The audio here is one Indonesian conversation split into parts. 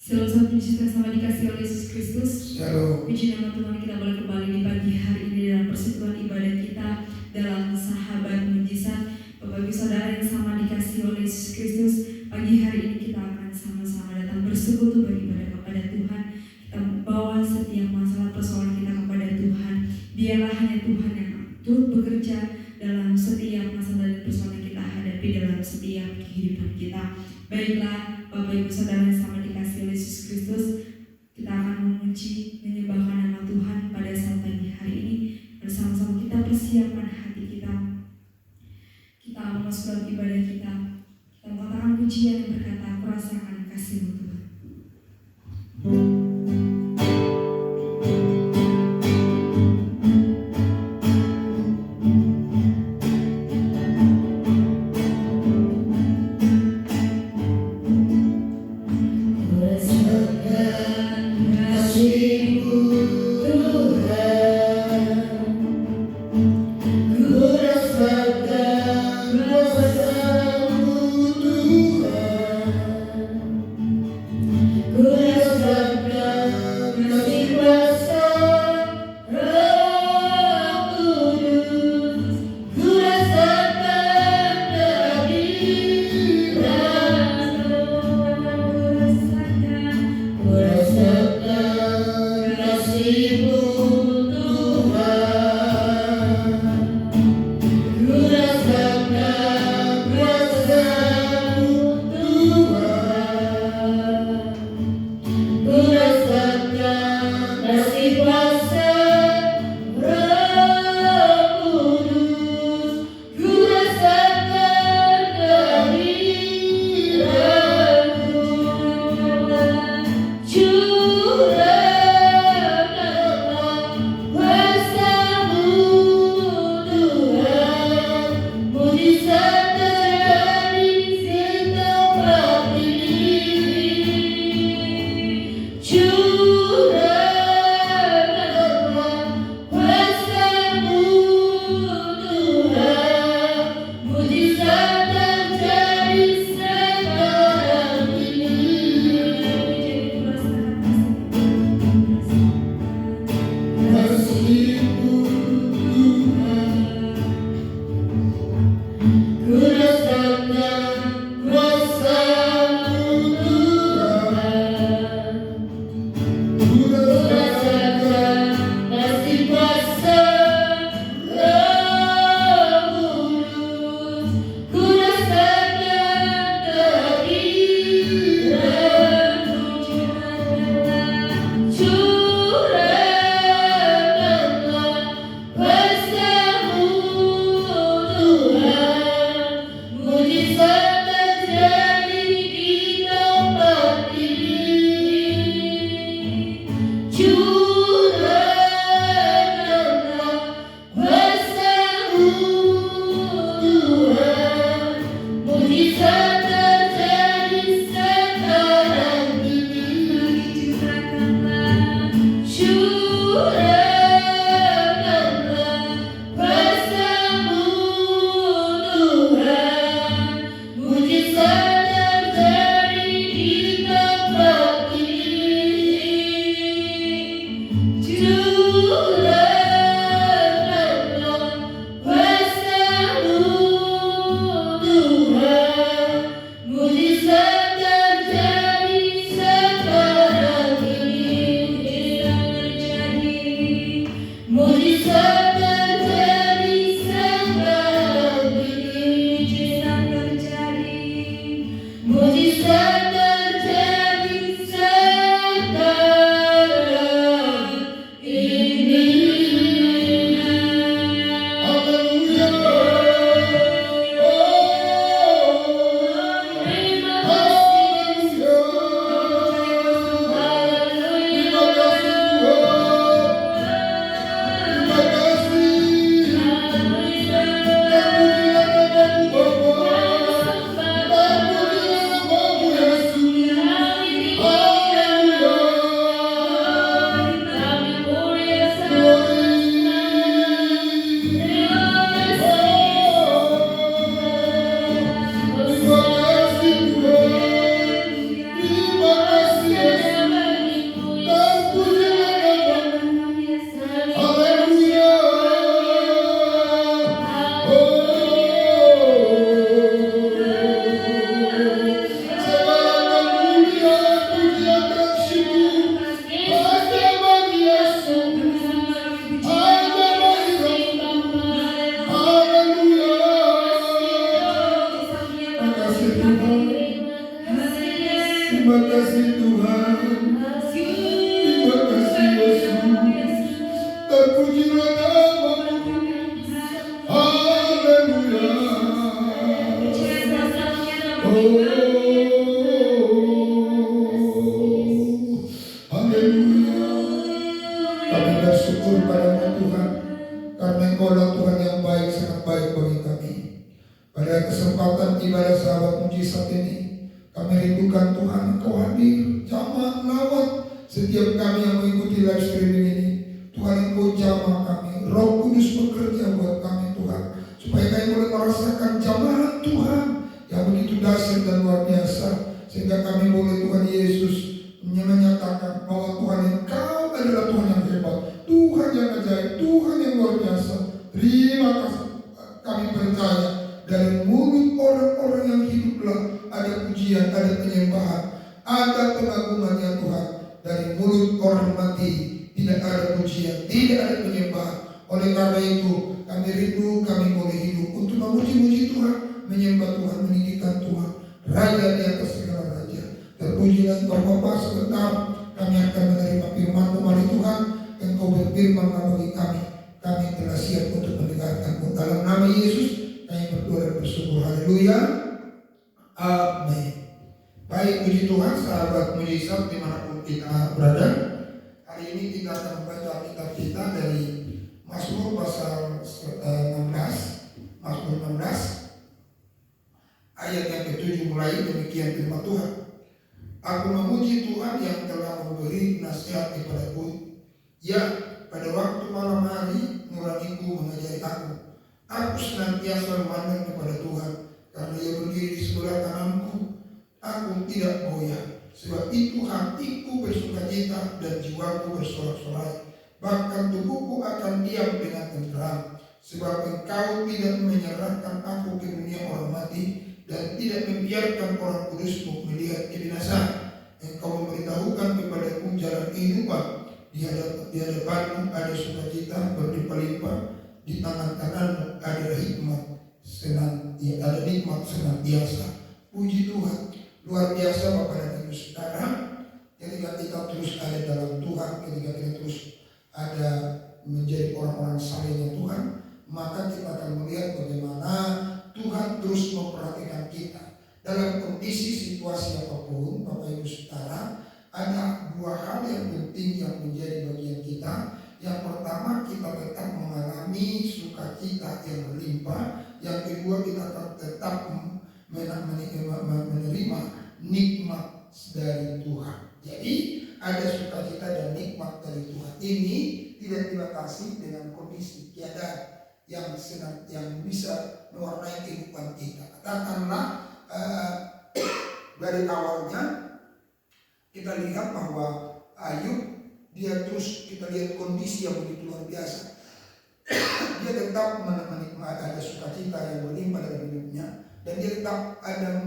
Selalu puji sama dikasih oleh Yesus Kristus. Shalom. Puji nama Tuhan, kita boleh kembali di pagi hari ini dalam persekutuan ibadah kita dalam sahabat mujizat. Bapak Ibu Saudara yang sama dikasih oleh Yesus Kristus, pagi hari ini kita akan sama-sama datang bersekutu beribadah kepada Tuhan. Kita membawa setiap masalah persoalan kita kepada Tuhan. Biarlah hanya Tuhan yang turut bekerja dalam setiap masalah dan persoalan yang kita hadapi dalam setiap kehidupan kita. Baiklah Bapak Ibu Saudara yang sama dikasih oleh Yesus Kristus, kita akan memuji, menyembahkan nama Tuhan pada saat pagi hari ini. Bersama-sama kita persiapkan hati kita. Kita masuk dalam ibadah kita. Kita mengatakan pujian yang berkata, aku rasakan kasih-Mu Tuhan. bersyukur padamu Tuhan, karena Engkau adalah Tuhan yang baik, sangat baik bagi kami. Pada kesempatan ibadah sahabat mujizat ini, kami rindukan Tuhan Engkau hadir, jamah melawat setiap kami yang mengikuti live streaming ini. Tuhan Engkau jamah kami, Roh Kudus bekerja buat kami Tuhan, supaya kami boleh merasakan jamahan Tuhan yang begitu dahsyat dan luar biasa, sehingga kami boleh Tuhan Yesus menyatakan bahwa Tuhan Engkau adalah Tuhan yang hebat, Tuhan yang ajaib, Tuhan yang luar biasa. Terima kasih, kami percaya dari mulut orang-orang yang hiduplah ada pujian, ada penyembahan, ada pengagungan ya Tuhan. Dari mulut orang mati tidak ada pujian, tidak ada penyembahan. Oleh karena itu kami rindu, kami boleh hidup untuk memuji-muji Tuhan, menyembah Tuhan, meninggikan Tuhan, Raja di atas segala raja. Terpujilah Engkau Bapa. Sebentar kami akan menerima firman-Mu dari Tuhan. Engkau berfirman bagi kami, kami telah siap untuk mendengarkan-Mu. Dalam nama Yesus kami berdoa dan bersyukur. Haleluya, amin. Baik, puji Tuhan, sahabat mujizat dimanapun kita berada. Hari ini kita akan membaca kitab kita dari Mazmur pasal 16, Mazmur 16 ayat yang ke-7 mulai. Demikian firman Tuhan. Aku memuji Tuhan yang telah memberi nasihat kepadaku. Ya, pada waktu malam hari nuraniku mengajari aku. Aku senantiasa memandang kepada Tuhan, karena Ia berdiri di sebelah kananku. Aku tidak goyah. Sebab itu hatiku bersukacita dan jiwaku bersorak-sorai. Bahkan tubuhku akan diam dengan tenteram. Sebab Engkau tidak menyerahkan aku ke dunia orang mati, dan tidak membiarkan orang kudus-Mu melihat kebinasaan. Engkau memberitahukan kepadaku jalan kehidupan. Di hadapan-Mu ada sukacita berlimpah-limpah. Di tangan kanan-Mu ada hikmat senantiasa. Puji Tuhan. Luar biasa Bapak dan Ibu Saudara. Ketika kita terus ada dalam Tuhan, ketika kita terus ada menjadi orang-orang salehnya Tuhan, maka kita akan melihat bagaimana Tuhan terus memperhatikan kita dalam kondisi situasi apapun. Bapak Ibu Saudara, ada dua hal yang penting yang menjadi bagian kita. Yang pertama, kita tetap mengalami sukacita yang berlimpah. Yang kedua, kita tetap menerima nikmat dari Tuhan. Jadi ada sukacita dan nikmat dari Tuhan. Ini tidak dibatasi dengan kondisi keadaan yang bisa mewarnai kehidupan kita. Katakanlah dari awalnya kita lihat bahwa Ayub, dia terus kita lihat kondisi yang begitu luar biasa. Dia tetap menikmati, ada sukacita yang berlimpah dalam hidupnya, dan dia tetap ada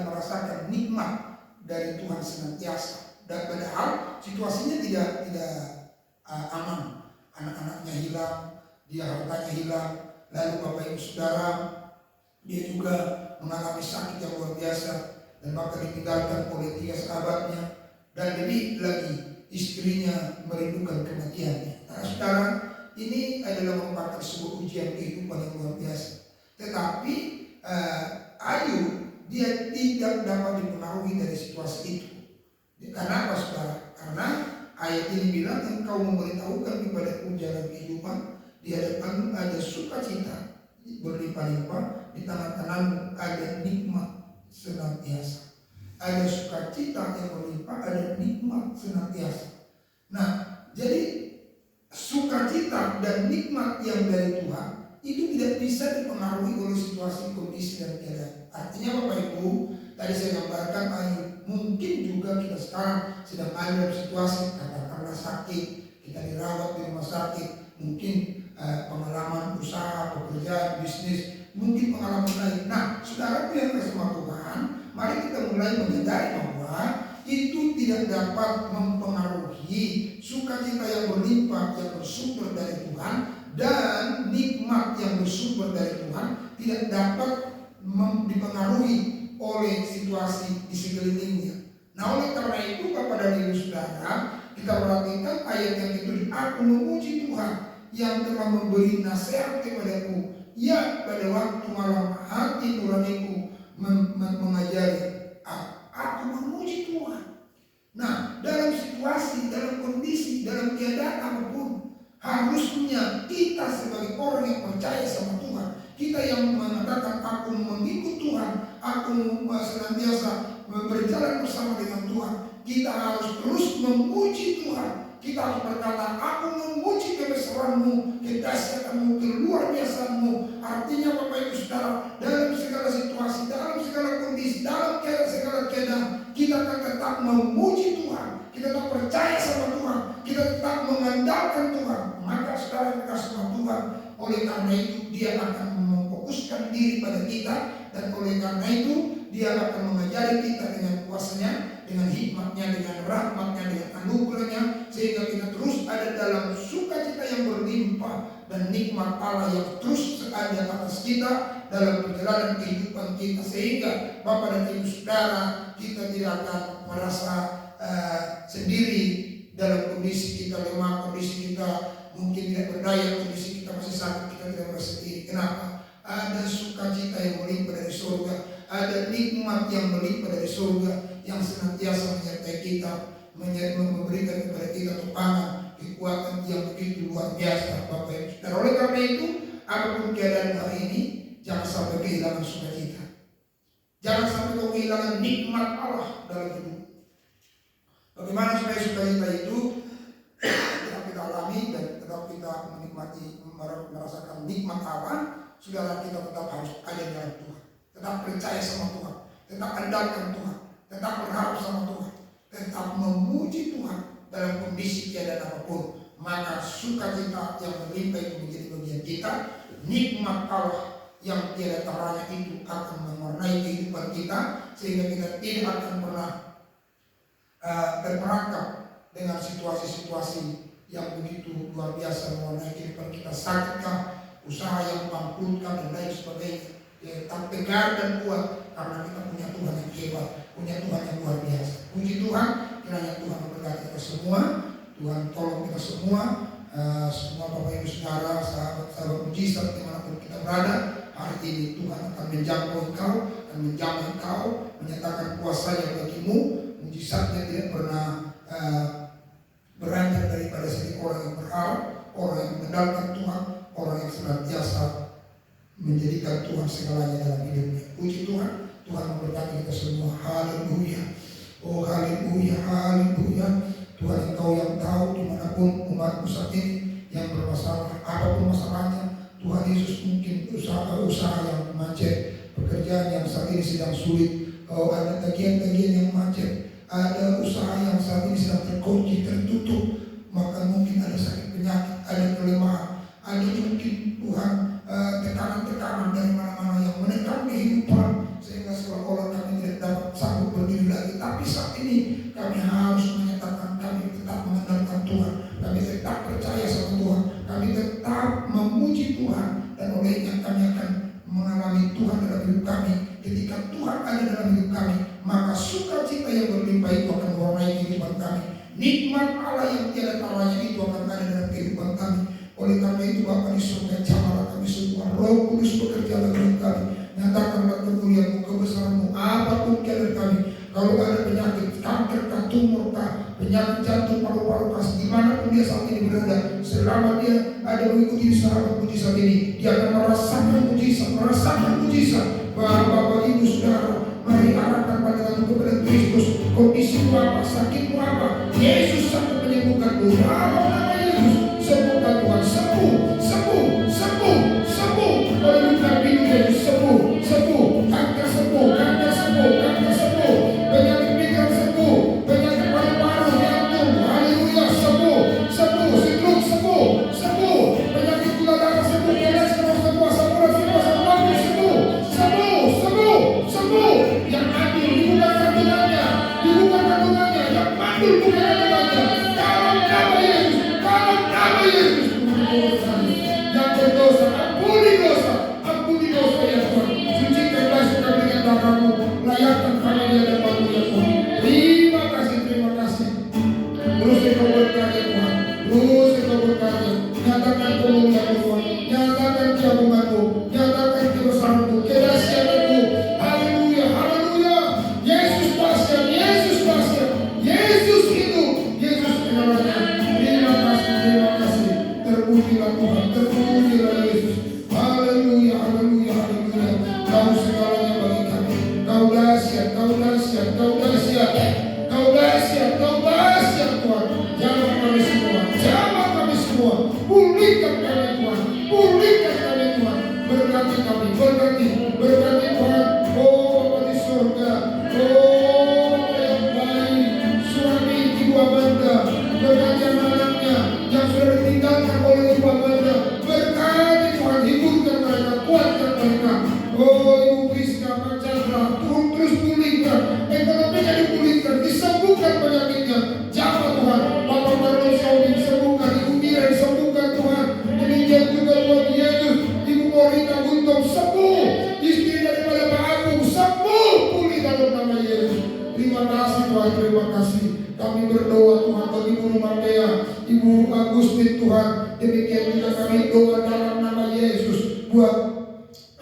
merasakan nikmat dari Tuhan senantiasa. Dan padahal situasinya tidak aman. Anak-anaknya hilang, dia hartanya hilang, lalu Bapak Ibu Saudara, dia juga mengalami sakit yang luar biasa, dan maka ditinggalkan oleh 3 sahabatnya, dan lebih lagi istrinya merindukan kematiannya. Nah, saudara, ini adalah merupakan sebuah ujian kehidupan yang luar biasa. Tetapi Ayub, dia tidak dapat dipengaruhi dari situasi itu. Karena apa saudara? Karena ayat ini bilang, Engkau memberitahukan kepadaku jalan kehidupan. Di hadapan ada sukacita berlimpah-limpah, di tangan kananmu ada nikmat senantiasa. Ada sukacita yang berlimpah, ada nikmat senantiasa. Nah, jadi sukacita dan nikmat yang dari Tuhan itu tidak bisa dipengaruhi oleh situasi, kondisi dan keadaan. Artinya Bapak Ibu, tadi saya gambarkan Ayub, mungkin juga kita sekarang sedang ada dalam situasi katakanlah sakit, kita dirawat di rumah sakit, mungkin pengalaman usaha, pekerjaan, bisnis, mungkin pengalaman lain. Nah, saudaraku yang bersama Tuhan, mari kita mulai menyadari bahwa itu tidak dapat mempengaruhi sukacita yang berlimpah yang bersumber dari Tuhan, dan nikmat yang bersumber dari Tuhan tidak dapat dipengaruhi oleh situasi di sekelilingnya. Nah, oleh karena itu Bapak dan Ibu Saudara, kita perhatikan ayat yang itu, aku memuji Tuhan yang telah memberi nasihat kepadaku. Ya, pada waktu malam hati nuraniku mengajari aku memuji Tuhan. Nah, dalam situasi, dalam kondisi, dalam keadaan apapun, Harusnya kita sebagai orang yang percaya sama Tuhan, kita yang mengatakan aku mengikut Tuhan, aku senantiasa berjalan bersama dengan Tuhan, kita harus terus memuji Tuhan. Kita harus berkata, aku memuji kebesaran-Mu, kedahsyatanmu, keluar biasaanmu. Artinya Bapak Ibu Saudara, dalam segala situasi, dalam segala kondisi, dalam segala keadaan, kita akan tetap memuji Tuhan. Kita tetap percaya sama Tuhan, kita tetap mengandalkan Tuhan. Maka saudara kita sama Tuhan, oleh karena itu Dia akan memfokuskan diri pada kita, dan oleh karena itu Dia akan mengajari kita dengan kuasanya, dengan hikmatnya, dengan rahmatnya, dengan anugerahnya, sehingga kita terus ada dalam sukacita yang berlimpah dan nikmat Allah yang terus ada atas kita dalam perjalanan kehidupan kita. Sehingga Bapak dan Ibu Saudara, kita tidak akan merasa sendiri dalam kondisi kita lemah, kondisi kita mungkin tidak berdaya, kondisi kita masih sakit, kita tidak merasa sendiri. Kenapa? Ada sukacita yang melimpah dari surga, ada nikmat yang melimpah dari surga yang senantiasa menyertai kita, memberikan kepada kita topangan kekuatan yang begitu luar biasa, Bapak Ibu. Dan oleh karena itu, apapun keadaan hari ini, jangan sampai kehilangan sukacita, jangan sampai kehilangan nikmat Allah dalam hidup. Bagaimana supaya sukacita itu tetap kita alami dan tetap kita menikmati, merasakan nikmat Allah? Saudara, kita tetap harus ada dalam Tuhan, tetap percaya sama Tuhan, tetap andalkan Tuhan, tetap berharap sama Tuhan, tetap memuji Tuhan dalam kondisi keadaan apapun. Maka sukacita yang melimpah itu menjadi bagian kita. Nikmat Allah yang tiada taranya itu akan mewarnai kehidupan kita, sehingga kita tidak akan pernah terperangkap dengan situasi-situasi yang begitu luar biasa mewarnai kehidupan kita. Sakitkah, usaha yang bangkrutkan dan lain sebagainya, tetap tegar dan kuat karena kita punya Tuhan yang hebat, punya Tuhan yang luar biasa. Puji Tuhan, kiranya Tuhan memberkati kita semua. Tuhan tolong kita semua, semua Bapak Ibu Saudara, sahabat-sahabat mujizat dimanapun kita berada. Hari ini Tuhan akan menjangkau engkau, akan menjamah engkau, menyatakan kuasanya bagimu. Mujizatnya tidak pernah beranjak daripada sini orang yang berharap, orang yang mengandalkan Tuhan, orang yang senantiasa menjadikan Tuhan segalanya dalam hidupnya. Puji Tuhan, Tuhan memberkati kita semua. Haleluya. Oh haleluya, haleluya. Tuhan engkau yang tahu dimanapun umatmu saat ini yang bermasalah, apapun masalahnya. Tuhan Yesus, mungkin usaha yang macet, pekerjaan yang saat ini sedang sulit. Oh, ada tagihan-tagihan yang macet, ada usaha yang saat ini sedang terkunci, tertutup. Maka mungkin ada sakit penyakit, ada kelemahan, ada mungkin Tuhan tekanan-tekanan dari mana-mana yang menekan kehidupan, sehingga seolah-olah kami tidak dapat sanggup berdiri lagi. Tapi saat ini kami harus menyatakan kami tetap mengandalkan Tuhan, kami tetap percaya sama Tuhan, kami tetap memuji Tuhan, dan olehnya kami akan mengalami Tuhan dalam hidup kami. Ketika Tuhan ada dalam hidup kami, maka sukacita yang berlimpah itu akan mewarnai kehidupan kami. Nikmat Allah yang tiada taranya itu akan ada dalam kehidupan kami. Oleh karena itu Bapa di surga, jamalah kami semua, Roh Kudus bekerja dalam kami. Nyatakanlah kemuliaan-Mu, kebesaran-Mu, apapun keadaan kami. Kalau ada penyakit kanker, tumor, penyakit jantung, paru-paru, dimanapun dia saat ini berada, selama dia ada mengikuti sahabat mujizat ini, dia akan merasakan mujizat. Bapak Ibu Saudara, mari arahkan pandangan kepada Kristus. Kondisimu apa, sakitmu apa, Yesus sanggup menyembuhkanmu. Nama Yesus, sembuhkan Tuhan, sembuh. Oleh bingung Yesus, sembuh, kanker sembuh, penyakit pikiran sembuh, penyakit paru-paru, jantung, haleluya, sembuh, siklus sembuh, penyakit gula darah sembuh, kolesterol sembuh, asam urat sembuh, yang adil dibuka kandungannya, yang mandul bukan kandungannya, dalam nama Yesus, yang berdosa, ampuni dosa ya Tuhan, sucikan basuh kami dengan darah-Mu, layakkan kami di hadapan-Mu ya Tuhan. Terima kasih. Terus Engkau berkarya Tuhan, nyatakan kemuliaan-Mu Tuhan, nyatakan keagungan-Mu, nyatakan kebesaran-Mu, kedahsyatan-Mu. Haleluya. Yesus dahsyat, Yesus hidup, Yesus segalanya. Terima kasih. Gusti Tuhan. Demikian juga kami doa dalam nama Yesus buat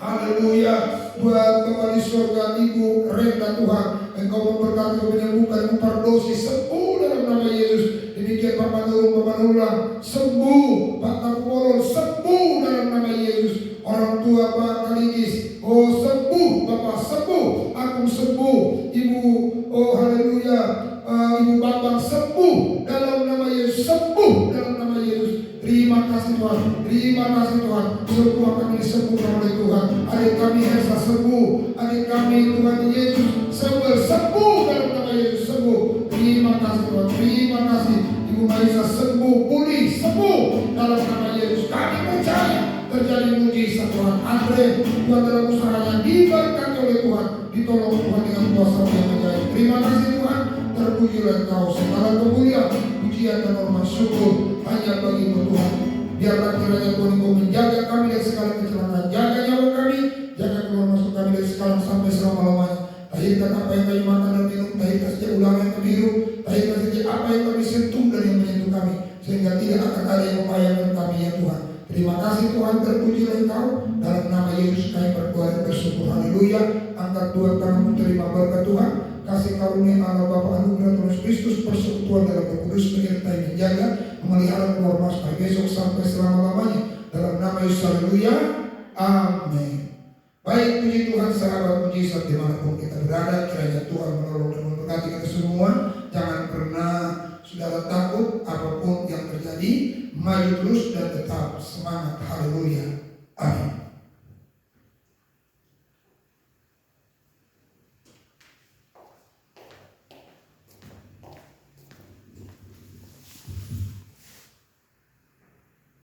haleluya, buat Bapa di surga, Ibu Renda Tuhan, Engkau memberkati, menyembuhkan, memperdosi, sembuh dalam nama Yesus. Demikian Pak Manurung, sembuh, Pak Kapolol, sembuh dalam nama Yesus. Orang tua Pak Kaligis, oh sembuh, Bapak sembuh, Agung sembuh, Ibu, oh haleluya, Ibu Bambang sembuh dalam nama Yesus, sembuh dalam nama Yesus. Terima kasih Tuhan, terima kasih Tuhan. Semua kami disembuhkan oleh Tuhan. Adik kami Hesa sembuh, adik kami Tuhan Yesus sembuh dalam nama Yesus, sembuh. Terima kasih Tuhan, terima kasih. Ibu Maisa sembuh, pulih, sembuh dalam nama Yesus. Kami percaya terjadi mujizat Tuhan. Andre Tuhan dalam usahanya diberkati oleh Tuhan, ditolong Tuhan dengan kuasa yang ajaib. Terima kasih Tuhan, terpujilah Engkau. Segala kemuliaan, pujian dan hormat syukur hanya bagi Tuhan. Biarlah kiranya Tuhan Engkau menjaga kami dari segala kecelakaan, jaga nyawa kami, jaga keluar masuk kami dari sekarang sampai selama-lamanya. Tahirkan apa yang kami makan dan minum, tahirkan setiap ulang yang kami hirup, tahirkan setiap apa yang kami sentuh dan yang menyentuh kami, sehingga tidak akan ada yang membahayakan kami ya Tuhan. Terima kasih Tuhan, terpujilah Engkau. Dalam nama Yesus kami berdoa dan bersyukur. Haleluya. Angkat dua tanganmu, terima berkat Tuhan. Kasih karunia Allah Bapa anugerah Tuhan Yesus Kristus, persekutuan dalam Roh Kudus menyertai, menjaga, memelihara keluar masuk dari besok sampai selama-lamanya. Dalam nama Yesus, haleluya. Amin. Baik, puji Tuhan, sahabat mujizat dimanapun kita berada, kiranya Tuhan menolong dan memberkati kita semua. Jangan pernah saudara takut apapun yang terjadi, maju terus dan tetap semangat. Haleluya. Amin.